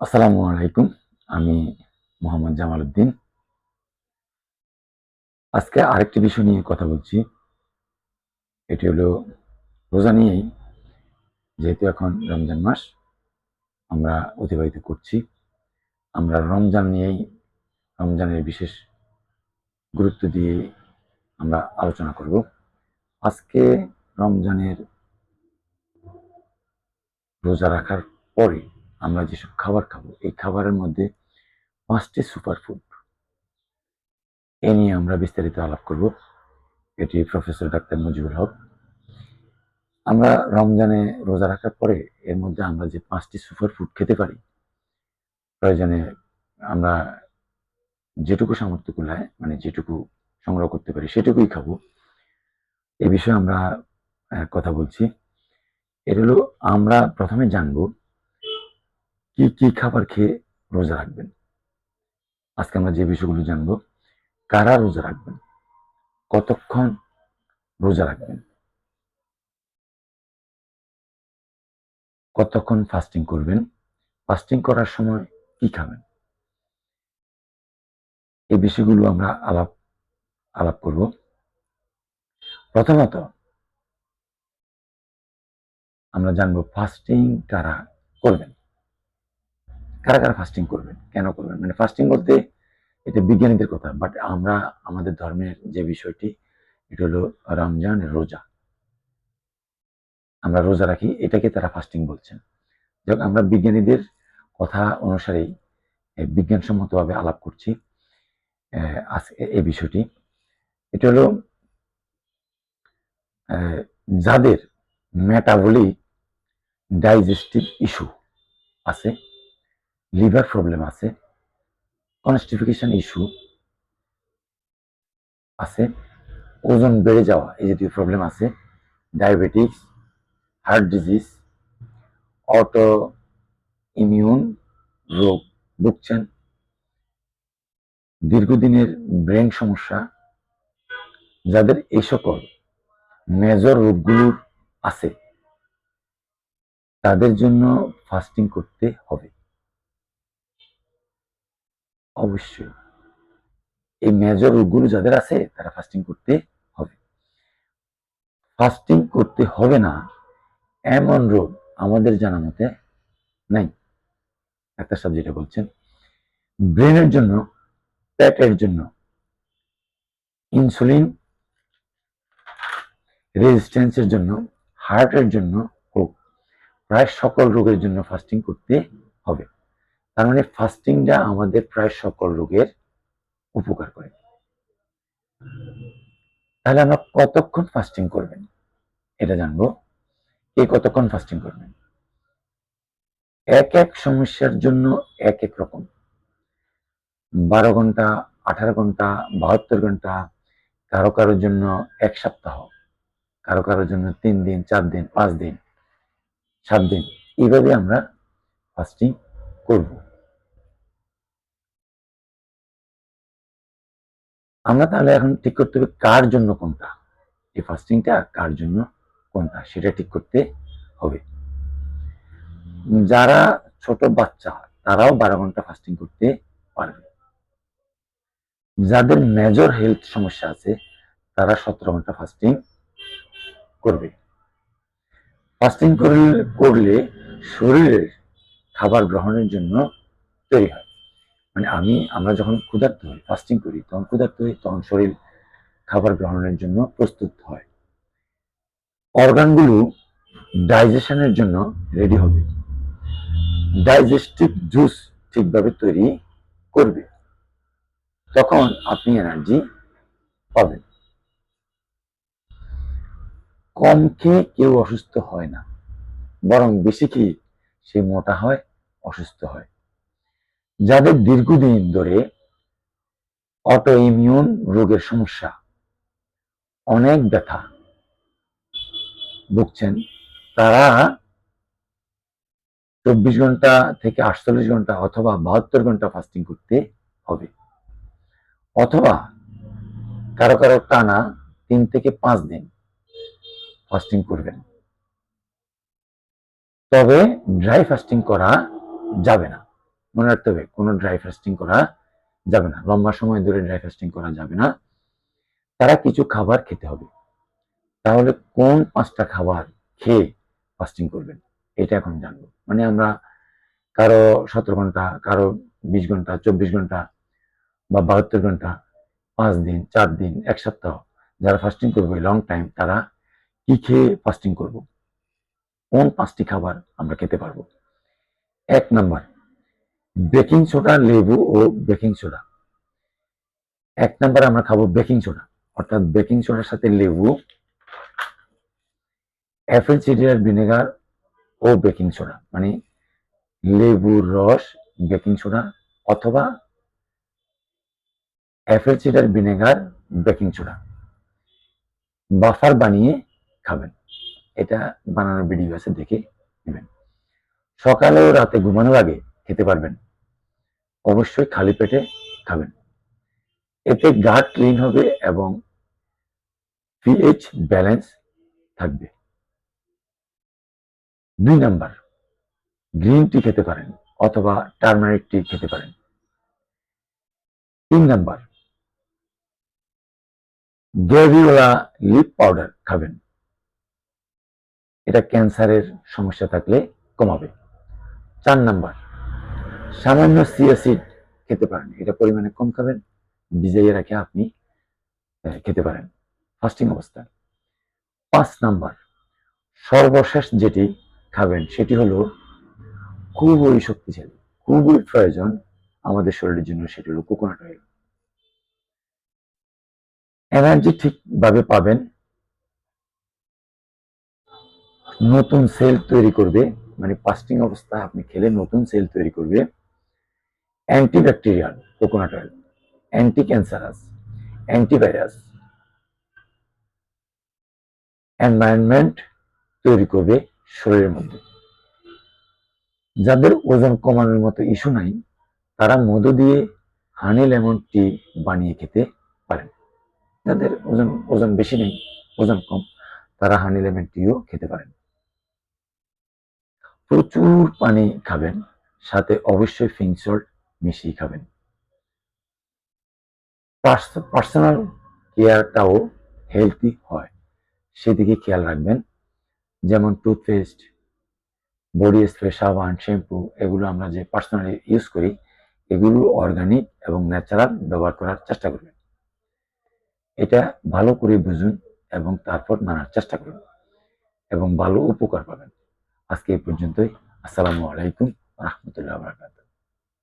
আসসালামু আলাইকুম। আমি মোহাম্মদ জামাল উদ্দিন। আজকে আরেকটি বিষয় নিয়ে কথা বলছি। এটি হলো রোজা নিয়েই। যেহেতু এখন রমজান মাস আমরা অতিবাহিত করছি। আমরা রমজান নিয়েই রমজানের বিশেষ গুরুত্ব দিয়ে আমরা আলোচনা করব। আজকে রমজানের রোজা রাখার পরে আমরা যেসব খাবার খাবো, এই খাবারের মধ্যে ৫টি সুপারফুড এ নিয়ে আমরা বিস্তারিত আলাপ করব। এটি প্রফেসর ডাক্তার মুজিবুল হক। আমরা রমজানে রোজা রাখার পরে এর মধ্যে আমরা যে ৫টি সুপার ফুড খেতে পারি, প্রয়োজনে আমরা যেটুকু সামর্থ্য কুলায় মানে যেটুকু সংগ্রহ করতে পারি সেটুকুই খাবো। এ বিষয়ে আমরা কথা বলছি। এর হলো আমরা প্রথমে জানবো কি কি খাবার খেয়ে রোজা রাখবেন। আজকে আমরা যে বিষয়গুলো জানবো, কারা রোজা রাখবেন, কতক্ষণ রোজা রাখবেন, কতক্ষণ ফাস্টিং করবেন, ফাস্টিং করার সময় কি খাবেন, এই বিষয়গুলো আমরা আলাপ করব। প্রথমত আমরা জানবো ফাস্টিং কারা করবেন, কারা কারা ফাস্টিং করবেন, কেন করবেন। মানে ফাস্টিং বলতে এটা বিজ্ঞানীদের কথা, বাট আমরা আমাদের ধর্মের যে বিষয়টি এটা হলো রমজান রোজা, আমরা রোজা রাখি, এটাকে তারা ফাস্টিং বলছেন। যাক, আমরা বিজ্ঞানীদের কথা অনুসারেই বিজ্ঞানসম্মতভাবে আলাপ করছি আজকে এই বিষয়টি। এটা হলো যাদের মেটাবলিক ডাইজেস্টিভ ইস্যু আছে, লিভার প্রবলেম আছে, কনস্টিপেশন ইস্যু আছে, ওজন বেড়ে যাওয়া এই জাতীয় প্রবলেম আছে, diabetics, heart disease, auto immune রোগ ভুগছেন, দীর্ঘদিনের ব্রেন সমস্যা, যাদের এই সকল মেজর রোগগুলোর আছে তাদের জন্য ফাস্টিং করতে হবে। অবশ্যই এই মেজর রোগগুলো যাদের আছে তারা ফাস্টিং করতে হবে। ফাস্টিং করতে হবে না এমন রোগ আমাদের জানা মতে নাই। একটা সাবজেক্টে বলছেন ব্রেনের জন্য, পেটের জন্য, ইনসুলিন রেজিস্ট্যান্সের জন্য, হার্টের জন্য হোক, প্রায় সকল রোগের জন্য ফাস্টিং করতে হবে। তার মানে ফাস্টিংটা আমাদের প্রায় সকল রোগের উপকার করে। তাহলে আমরা কতক্ষণ ফাস্টিং করবেন এটা জানবো। এই কতক্ষণ ফাস্টিং করবেন, এক এক সমস্যার জন্য এক এক রকম। 12 ঘন্টা, 18 ঘন্টা, 72 ঘন্টা, কারো কারোর জন্য 1 সপ্তাহ, কারো কারোর জন্য 3 দিন, 4 দিন, 5 দিন, 7 দিন, এইভাবে আমরা ফাস্টিং করব। আমরা তাহলে এখন ঠিক করতে হবে কার জন্য কোনটা, এই ফাস্টিংটা কার জন্য কোনটা সেটা ঠিক করতে হবে। যারা ছোট বাচ্চা তারাও 12 ঘন্টা ফাস্টিং করতে পারবে। যাদের মেজর হেলথ সমস্যা আছে তারা 17 ঘন্টা ফাস্টিং করবে। ফাস্টিং করলে শরীরের খাবার গ্রহণের জন্য তৈরি হয়। মানে আমরা যখন ক্ষুধার্ত হই, ফাস্টিং করি, তখন ক্ষুধার্ত হই, তখন শরীর খাবার গ্রহণের জন্য প্রস্তুত হয়, অর্গানগুলো ডাইজেশনের জন্য রেডি হবে, ডাইজেস্টিভ জুস ঠিকভাবে তৈরি করবে, তখন আপনি এনার্জি পাবেন। কম খেয়ে কেউ অসুস্থ হয় না, বরং বেশি খেয়ে সে মোটা হয়, অসুস্থ হয়। যাদের দীর্ঘদিন ধরে অটো ইমিউন রোগের সমস্যা, অনেক ব্যথা ভুগছেন, তারা 24 ঘন্টা থেকে 48 ঘন্টা অথবা 72 ঘন্টা ফাস্টিং করতে হবে। অথবা কারো কারো টানা 3 থেকে 5 দিন ফাস্টিং করবেন। তবে ড্রাই ফাস্টিং করা যাবে না। মনে রাখতে হবে কোনো ড্রাই ফাস্টিং করা যাবে না, লম্বা সময় ধরে ড্রাই ফাস্টিং করা যাবে না। তারা কিছু খাবার খেতে হবে। তাহলে কোন 5টা খাবার খেয়ে ফাস্টিং করবেন এটা এখন জানবো। মানে আমরা কারো 17 ঘন্টা, কারো 20 ঘন্টা, 24 ঘন্টা বা 72 ঘন্টা, 5 দিন, 4 দিন, 1 সপ্তাহ যারা ফাস্টিং করবে লং টাইম, তারা কি খেয়ে ফাস্টিং করব, কোন 5টি খাবার আমরা খেতে পারবো। 1 নাম্বার, বেকিং সোডা, লেবু ও বেকিং সোডা। 1 নাম্বারে আমরা খাবো বেকিং সোডা, অর্থাৎ বেকিং সোডার সাথে লেবু, অ্যাপেল সিডার ভিনেগার ও বেকিং সোডা, মানে লেবুর রস, বেকিং সোডা অথবা Apple cider vinegar, baking soda buffer বানিয়ে খাবেন। এটা বানানোর ভিডিও আছে, দেখে নেবেন। সকালে ও রাতে ঘুমানোর আগে খেতে পারবেন, অবশ্যই খালি পেটে খাবেন। এতে গাট ক্লিন হবে এবং পিএইচ ব্যালেন্স থাকবে। 2 নাম্বার, গ্রিন টি খেতে পারেন অথবা টার্মারিক টি খেতে পারেন। 3 নাম্বার, গ্রেভিওলা লিপ পাউডার খাবেন, এটা ক্যান্সারের সমস্যা থাকলে কমাবে। 4 নাম্বার, সামান্য চিয়া সিড খেতে পারেন, এটা পরিমাণে কম খাবেন, ভিজাইয়ে রেখে আপনি খেতে পারেন ফাস্টিং অবস্থায়। 5 নাম্বার, সর্বশেষ যেটি খাবেন সেটি হলো খুবই শক্তিশালী, খুবই প্রয়োজন আমাদের শরীরের জন্য, সেটি হলো কোকোনাট অয়েল। এনার্জি ঠিকভাবে পাবেন, নতুন সেল তৈরি করবে, মানে ফাস্টিং অবস্থায় আপনি খেলে নতুন সেল তৈরি করবে। Antibacterial coconut oil, anti cancerous, antivirus, environment তৈরি করবে শরীরের মধ্যে। যাদের ওজন কমানোর মতো ইস্যু নাই, তারা মধু দিয়ে হানি লেমন টি বানিয়ে খেতে পারেন। যাদের ওজন বেশি নেই, ওজন কম, তারা হানি লেমন টিও খেতে পারেন। প্রচুর পানি খাবেন, সাথে অবশ্যই পিঙ্ক সল্ট মিশিয়ে খাবেন। পার্সোনাল কেয়ারটাও হেলদি হয়, সেদিকে খেয়াল রাখবেন। যেমন টুথপেস্ট, বডি স্প্রে, সাবান, শ্যাম্পু, এগুলো আমরা যে পার্সোনালি ইউজ করি, এগুলো অর্গানিক এবং ন্যাচারাল ব্যবহার করার চেষ্টা করবেন। এটা ভালো করে বুঝুন এবং তারপর মানার চেষ্টা করুন এবং ভালো উপকার পাবেন। আজকে এই পর্যন্তই। আসসালামু আলাইকুম রহমতুল্লাহ।